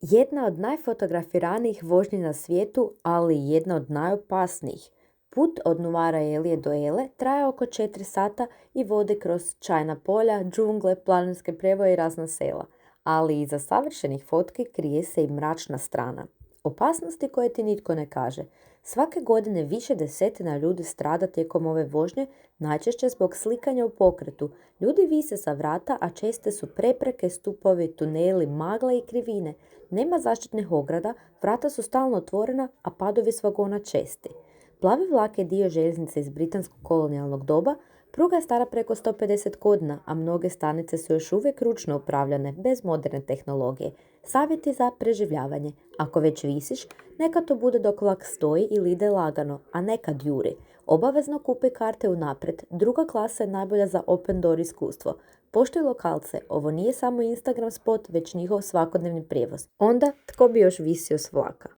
Jedna od najfotografiranijih vožnji na svijetu, ali i jedna od najopasnijih. Put od Novara Elije do Ele traje oko 4 sata i vodi kroz čajna polja, džungle, planinske prevoje i razna sela. Ali iza savršenih fotki krije se i mračna strana. Opasnosti koje ti nitko ne kaže. Svake godine više desetina ljudi strada tijekom ove vožnje, najčešće zbog slikanja u pokretu. Ljudi vise sa vrata, a česte su prepreke, stupovi, tuneli, magla i krivine. Nema zaštitnih ograda, vrata su stalno otvorena, a padovi s vagona česti. Plavi vlak je dio željeznice iz britanskog kolonijalnog doba. Pruga je stara preko 150 godina, a mnoge stanice su još uvijek ručno upravljane, bez moderne tehnologije. Savjeti za preživljavanje. Ako već visiš, neka to bude dok vlak stoji ili ide lagano, a nekad juri. Obavezno kupi karte unaprijed, druga klasa je najbolja za open door iskustvo. Poštuj lokalce, ovo nije samo Instagram spot, već njihov svakodnevni prijevoz. Onda, tko bi još visio s vlaka?